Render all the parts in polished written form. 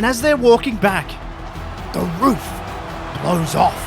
and as they're walking back, the roof blows off.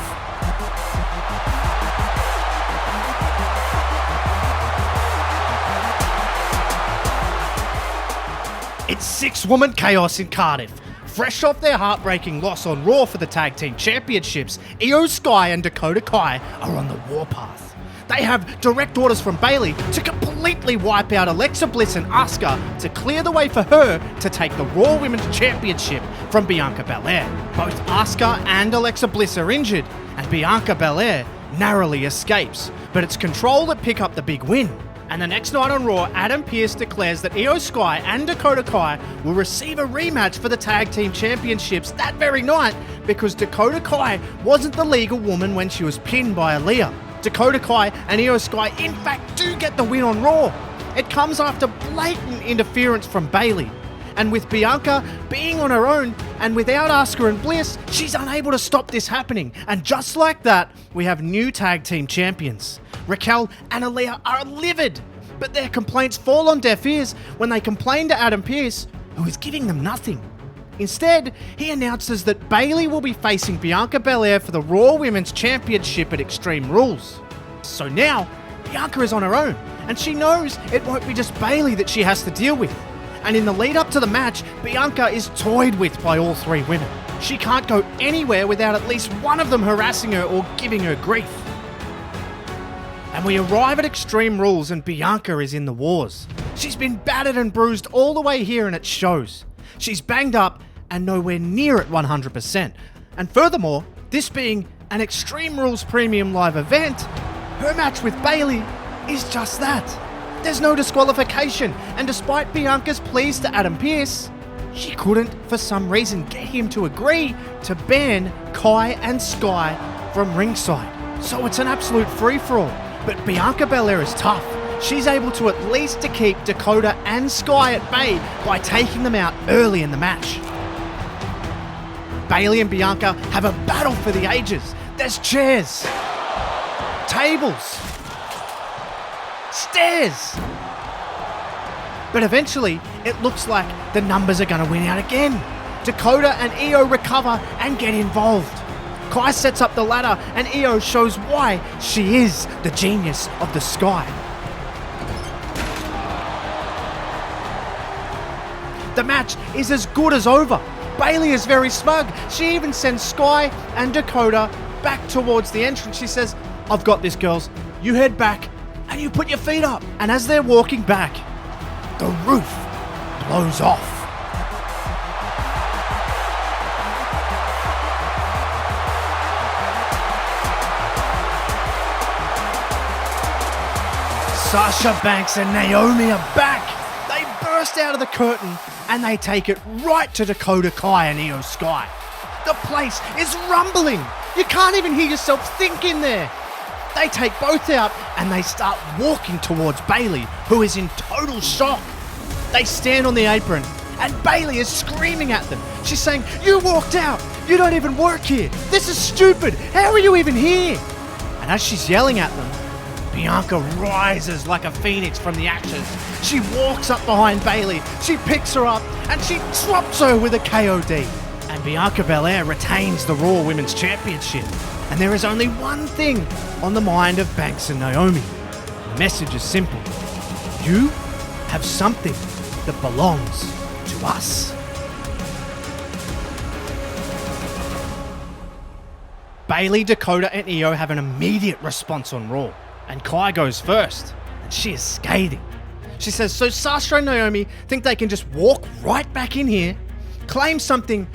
It's six-woman chaos in Cardiff. Fresh off their heartbreaking loss on Raw for the Tag Team Championships, Io Sky and Dakota Kai are on the warpath. They have direct orders from Bayley to completely wipe out Alexa Bliss and Asuka to clear the way for her to take the Raw Women's Championship from Bianca Belair. Both Asuka and Alexa Bliss are injured, and Bianca Belair narrowly escapes, but it's Control that pick up the big win. And the next night on Raw, Adam Pearce declares that Io Sky and Dakota Kai will receive a rematch for the Tag Team Championships that very night because Dakota Kai wasn't the legal woman when she was pinned by Aaliyah. Dakota Kai and Io Sky in fact do get the win on Raw. It comes after blatant interference from Bayley. And with Bianca being on her own and without Asuka and Bliss, she's unable to stop this happening. And just like that, we have new tag team champions. Raquel and Aaliyah are livid, but their complaints fall on deaf ears when they complain to Adam Pearce, who is giving them nothing. Instead, he announces that Bayley will be facing Bianca Belair for the Raw Women's Championship at Extreme Rules. So now, Bianca is on her own, and she knows it won't be just Bayley that she has to deal with. And in the lead up to the match, Bianca is toyed with by all three women. She can't go anywhere without at least one of them harassing her or giving her grief. And we arrive at Extreme Rules and Bianca is in the wars. She's been battered and bruised all the way here and it shows. She's banged up and nowhere near at 100%. And furthermore, this being an Extreme Rules Premium Live event, her match with Bayley is just that. There's no disqualification, and despite Bianca's pleas to Adam Pearce, she couldn't, for some reason, get him to agree to ban Kai and Sky from ringside. So it's an absolute free-for-all. But Bianca Belair is tough. She's able to at least to keep Dakota and Sky at bay by taking them out early in the match. Bayley and Bianca have a battle for the ages. There's chairs, tables, stairs. But eventually, it looks like the numbers are going to win out again. Dakota and Io recover and get involved. Kai sets up the ladder and Io shows why she is the genius of the Sky. The match is as good as over. Bayley is very smug. She even sends Sky and Dakota back towards the entrance. She says, "I've got this, girls. You head back and you put your feet up." And as they're walking back, the roof blows off. Sasha Banks and Naomi are back. They burst out of the curtain and they take it right to Dakota Kai and Io Sky. The place is rumbling. You can't even hear yourself think in there. They take both out and they start walking towards Bayley, who is in total shock. They stand on the apron and Bayley is screaming at them. She's saying, "You walked out. You don't even work here. This is stupid. How are you even here?" And as she's yelling at them, Bianca rises like a phoenix from the ashes. She walks up behind Bayley, she picks her up, and she drops her with a KOD. And Bianca Belair retains the Raw Women's Championship. And there is only one thing on the mind of Banks and Naomi. The message is simple. You have something that belongs to us. Bayley, Dakota, and Io have an immediate response on Raw. And Kai goes first, and she is scathing. She says, "So Sasha and Naomi think they can just walk right back in here, claim something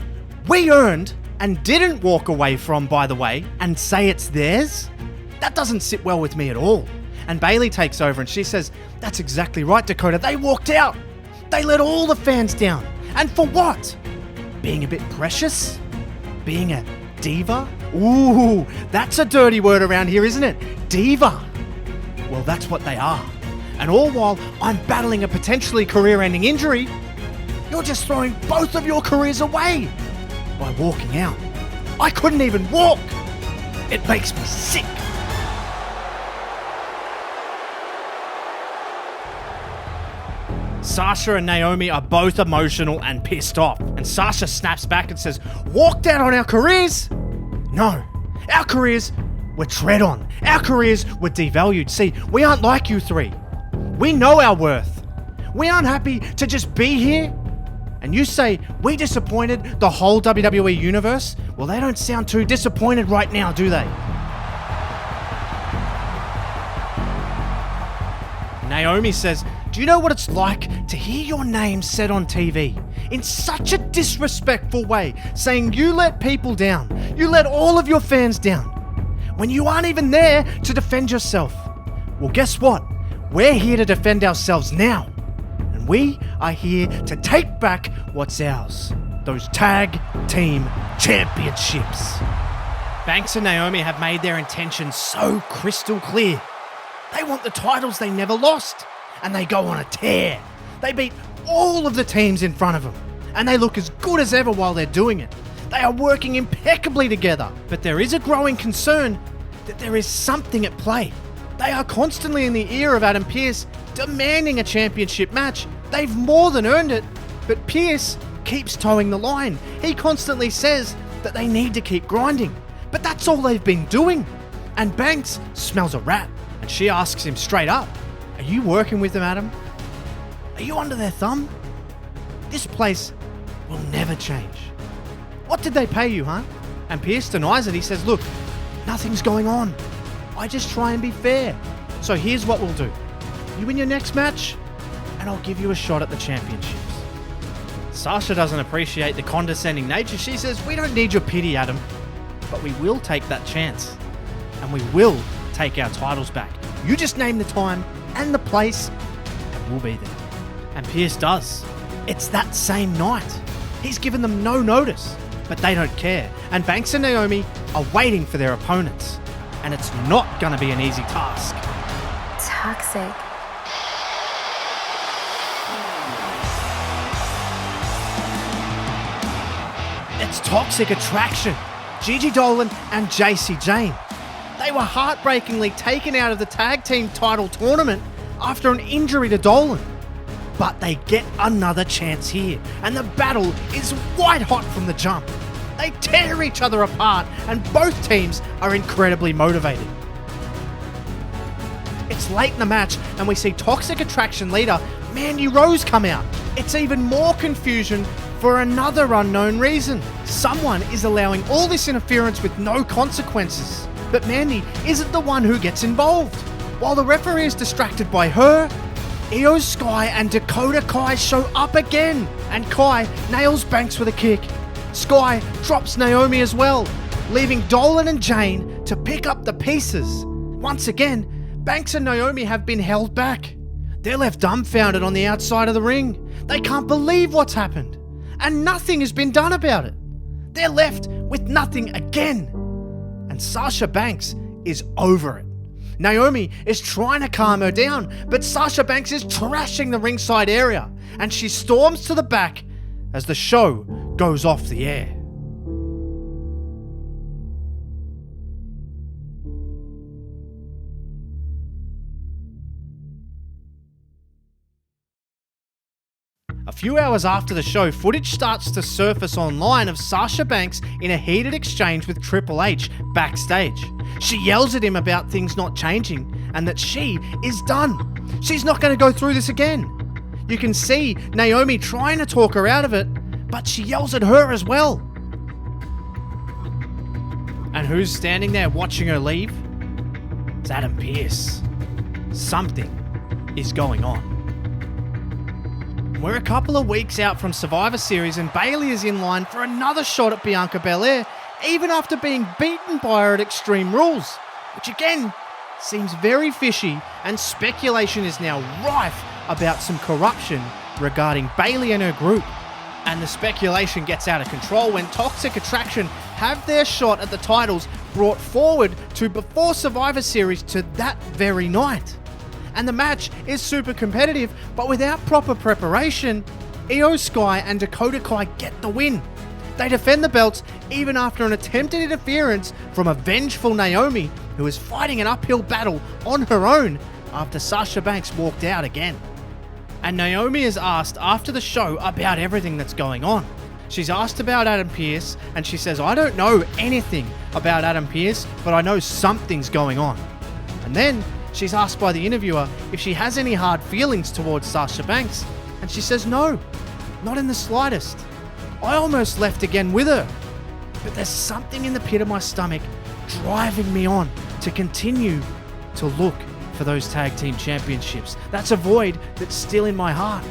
we earned and didn't walk away from, by the way, and say it's theirs? That doesn't sit well with me at all." And Bayley takes over and she says, "That's exactly right, Dakota. They walked out. They let all the fans down. And for what? Being a bit precious? Being a diva? Ooh, that's a dirty word around here, isn't it? Diva. Well, that's what they are. And all while I'm battling a potentially career-ending injury, you're just throwing both of your careers away by walking out. I couldn't even walk. It makes me sick." Sasha and Naomi are both emotional and pissed off, and Sasha snaps back and says, "Walked out on our careers? No, our careers were tread on. Our careers were devalued. See, we aren't like you three. We know our worth. We aren't happy to just be here. And you say we disappointed the whole WWE universe? Well, they don't sound too disappointed right now, do they?" Naomi says, "Do you know what it's like to hear your name said on TV in such a disrespectful way, saying you let people down, you let all of your fans down, when you aren't even there to defend yourself? Well, guess what? We're here to defend ourselves now. And we are here to take back what's ours. Those tag team championships." Banks and Naomi have made their intentions so crystal clear. They want the titles they never lost, and they go on a tear. They beat all of the teams in front of them, and they look as good as ever while they're doing it. They are working impeccably together, but there is a growing concern that there is something at play. They are constantly in the ear of Adam Pearce demanding a championship match. They've more than earned it, but Pearce keeps towing the line. He constantly says that they need to keep grinding, but that's all they've been doing. And Banks smells a rat, and she asks him straight up, "Are you working with them, Adam? Are you under their thumb? This place will never change. What did they pay you, huh?" And Pearce denies it. He says, "Look, nothing's going on. I just try and be fair. So here's what we'll do. You win your next match, and I'll give you a shot at the championships." Sasha doesn't appreciate the condescending nature. She says, "We don't need your pity, Adam, but we will take that chance, and we will take our titles back. You just name the time and the place, and we'll be there." And Pearce does. It's that same night. He's given them no notice, but they don't care. And Banks and Naomi are waiting for their opponents, and it's not going to be an easy task. Toxic. It's Toxic Attraction, Gigi Dolan and JC Jane. They were heartbreakingly taken out of the tag team title tournament after an injury to Dolan. But they get another chance here, and the battle is white hot from the jump. They tear each other apart, and both teams are incredibly motivated. It's late in the match, and we see Toxic Attraction leader Mandy Rose come out. It's even more confusion for another unknown reason. Someone is allowing all this interference with no consequences, but Mandy isn't the one who gets involved. While the referee is distracted by her, Io Sky and Dakota Kai show up again, and Kai nails Banks with a kick. Sky drops Naomi as well, leaving Dolan and Jane to pick up the pieces. Once again, Banks and Naomi have been held back. They're left dumbfounded on the outside of the ring. They can't believe what's happened, and nothing has been done about it. They're left with nothing again. And Sasha Banks is over it. Naomi is trying to calm her down, but Sasha Banks is trashing the ringside area, and she storms to the back as the show goes off the air. A few hours after the show, footage starts to surface online of Sasha Banks in a heated exchange with Triple H backstage. She yells at him about things not changing and that she is done. She's not going to go through this again. You can see Naomi trying to talk her out of it, but she yells at her as well. And who's standing there watching her leave? It's Adam Pearce. Something is going on. We're a couple of weeks out from Survivor Series, and Bayley is in line for another shot at Bianca Belair, even after being beaten by her at Extreme Rules, which again seems very fishy, and speculation is now rife about some corruption regarding Bayley and her group. And the speculation gets out of control when Toxic Attraction have their shot at the titles brought forward to before Survivor Series to that very night. And the match is super competitive, but without proper preparation, Io Sky and Dakota Kai get the win. They defend the belts even after an attempted interference from a vengeful Naomi, who is fighting an uphill battle on her own after Sasha Banks walked out again. And Naomi is asked after the show about everything that's going on. She's asked about Adam Pearce, and she says, I don't know anything about Adam Pearce, but I know something's going on. And then she's asked by the interviewer if she has any hard feelings towards Sasha Banks, and she says no, not in the slightest. I almost left again with her, but there's something in the pit of my stomach driving me on to continue to look for those tag team championships. That's a void that's still in my heart.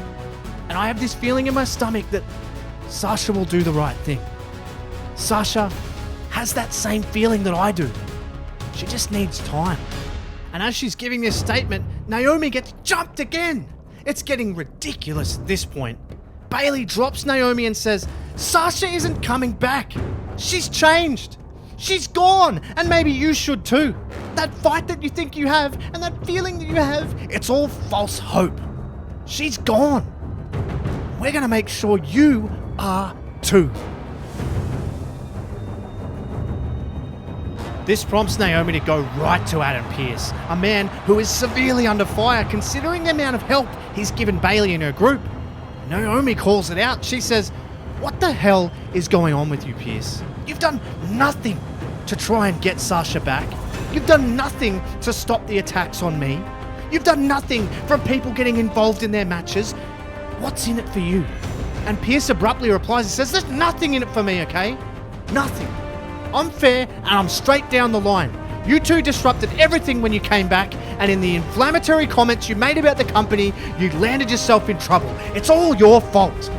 And I have this feeling in my stomach that Sasha will do the right thing. Sasha has that same feeling that I do. She just needs time. And as she's giving this statement, Naomi gets jumped again. It's getting ridiculous at this point. Bayley drops Naomi and says, Sasha isn't coming back. She's changed. She's gone. And maybe you should too. That fight that you think you have and that feeling that you have, it's all false hope. She's gone. We're going to make sure you are too. This prompts Naomi to go right to Adam Pearce, a man who is severely under fire considering the amount of help he's given Bayley and her group. Naomi calls it out. She says, what the hell is going on with you, Pearce? You've done nothing to try and get Sasha back. You've done nothing to stop the attacks on me. You've done nothing from people getting involved in their matches. What's in it for you? And Pearce abruptly replies and says, there's nothing in it for me, okay? Nothing. I'm fair and I'm straight down the line. You two disrupted everything when you came back, and in the inflammatory comments you made about the company, you landed yourself in trouble. It's all your fault.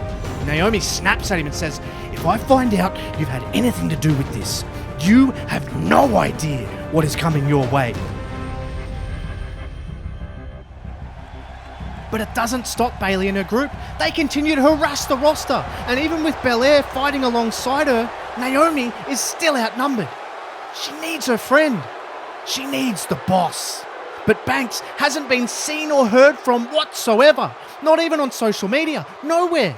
Naomi snaps at him and says, if I find out you've had anything to do with this, you have no idea what is coming your way. But it doesn't stop Bayley and her group. They continue to harass the roster, and even with Belair fighting alongside her, Naomi is still outnumbered. She needs her friend. She needs the boss. But Banks hasn't been seen or heard from whatsoever. Not even on social media. Nowhere.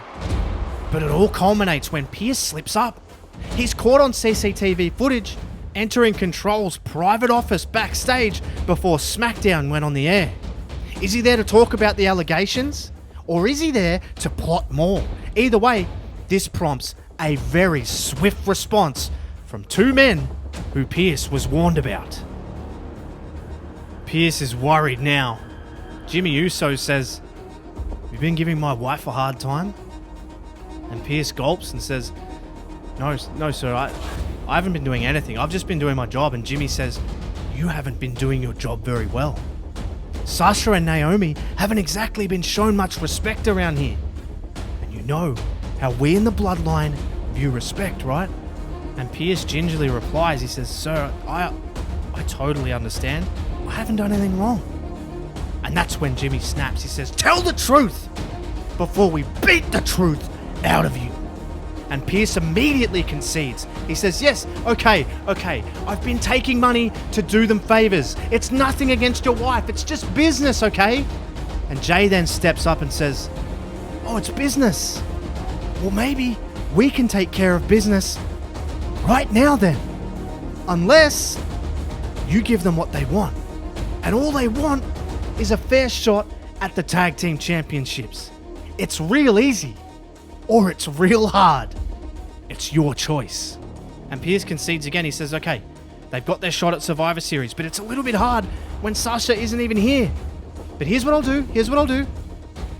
But it all culminates when Pearce slips up. He's caught on CCTV footage entering Control's private office backstage before SmackDown went on the air. Is he there to talk about the allegations? Or is he there to plot more? Either way, this prompts a very swift response from two men who Pearce was warned about. Pearce is worried now. Jimmy Uso says, "You've been giving my wife a hard time?" And Pearce gulps and says, No, sir, I haven't been doing anything. I've just been doing my job." And Jimmy says, "You haven't been doing your job very well. Sasha and Naomi haven't exactly been shown much respect around here. And you know how we in the Bloodline view respect, right?" And Pearce gingerly replies, he says, "Sir, I totally understand. I haven't done anything wrong." And that's when Jimmy snaps. He says, "Tell the truth before we beat the truth out of you." And Pearce immediately concedes. He says, "Yes, okay, I've been taking money to do them favors. It's nothing against your wife, it's just business, okay?" And Jay then steps up and says, "Oh, it's business. Well, maybe we can take care of business right now then. Unless you give them what they want. And all they want is a fair shot at the tag team championships. It's real easy, or it's real hard. It's your choice." And Pearce concedes again. He says, "Okay, they've got their shot at Survivor Series, but it's a little bit hard when Sasha isn't even here. But here's what I'll do.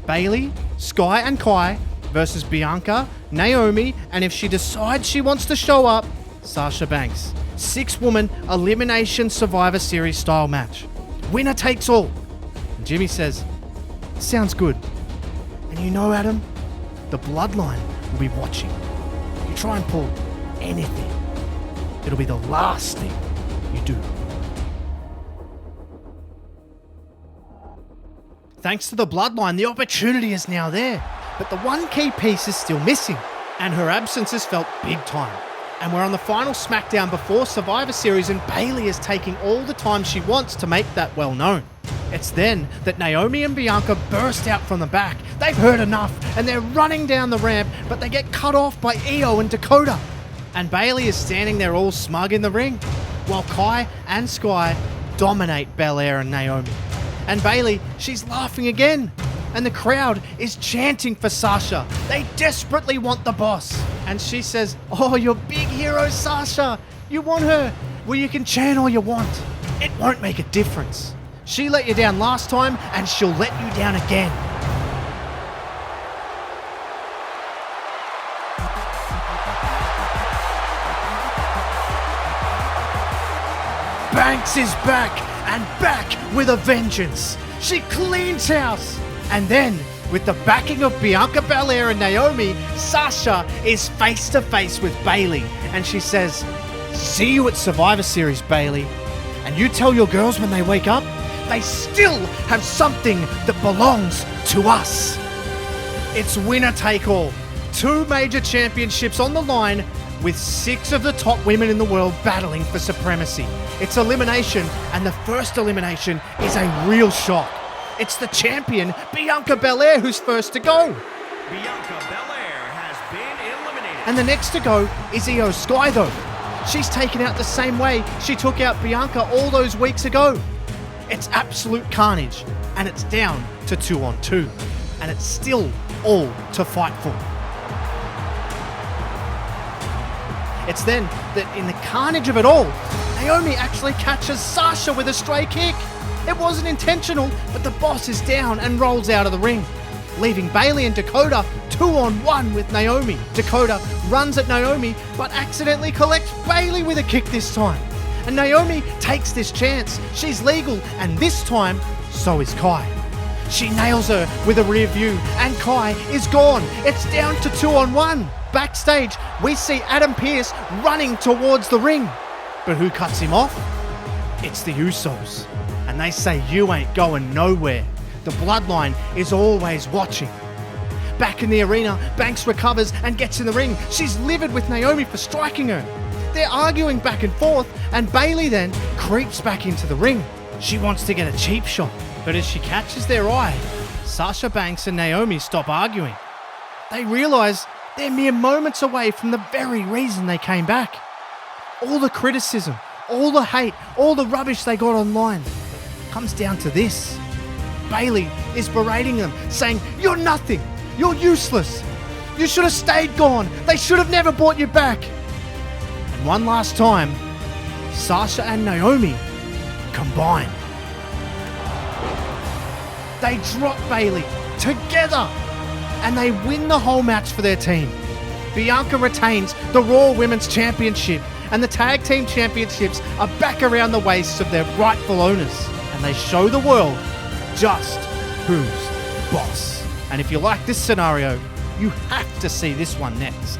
Bayley, Sky and Kai versus Bianca, Naomi, and if she decides she wants to show up, Sasha Banks. 6-woman elimination Survivor Series style match. Winner takes all." And Jimmy says, "Sounds good. And you know, Adam, the Bloodline will be watching. You try and pull anything, it'll be the last thing you do." Thanks to the Bloodline, the opportunity is now there. But the one key piece is still missing, and her absence is felt big time. And we're on the final SmackDown before Survivor Series, and Bayley is taking all the time she wants to make that well known. It's then that Naomi and Bianca burst out from the back. They've heard enough, and they're running down the ramp, but they get cut off by Io and Dakota. And Bayley is standing there all smug in the ring, while Kai and Sky dominate Belair and Naomi. And Bayley, she's laughing again. and the crowd is chanting for Sasha. They desperately want the boss. And she says, "Oh, you're big hero, Sasha. You want her? Well, you can chant all you want. It won't make a difference. She let you down last time, and she'll let you down again." Banks is back, and back with a vengeance. She cleans house. And then, with the backing of Bianca Belair and Naomi, Sasha is face to face with Bayley. And she says, "See you at Survivor Series, Bayley. And you tell your girls when they wake up, they still have something that belongs to us." It's winner take all. 2 major championships on the line, with 6 of the top women in the world battling for supremacy. It's elimination, and the first elimination is a real shock. It's the champion, Bianca Belair, who's first to go. Bianca Belair has been eliminated. And the next to go is Io Sky, though. She's taken out the same way she took out Bianca all those weeks ago. It's absolute carnage, and it's down to 2-on-2. And it's still all to fight for. It's then that in the carnage of it all, Naomi actually catches Sasha with a stray kick. It wasn't intentional, but the boss is down and rolls out of the ring, leaving Bayley and Dakota 2-on-1 with Naomi. Dakota runs at Naomi, but accidentally collects Bayley with a kick this time. And Naomi takes this chance. She's legal, and this time, so is Kai. She nails her with a rear view, and Kai is gone. It's down to 2-on-1. Backstage, we see Adam Pearce running towards the ring. But who cuts him off? It's the Usos. And they say, "You ain't going nowhere. The Bloodline is always watching." Back in the arena, Banks recovers and gets in the ring. She's livid with Naomi for striking her. They're arguing back and forth, and Bayley then creeps back into the ring. She wants to get a cheap shot, but as she catches their eye, Sasha Banks and Naomi stop arguing. They realise they're mere moments away from the very reason they came back. All the criticism, all the hate, all the rubbish they got online comes down to this. Bayley is berating them, saying, "You're nothing. You're useless. You should have stayed gone. They should have never brought you back." And one last time, Sasha and Naomi combine. They drop Bayley together, and they win the whole match for their team. Bianca retains the Raw Women's Championship, and the Tag Team Championships are back around the waists of their rightful owners, and they show the world just who's boss. And if you like this scenario, you have to see this one next.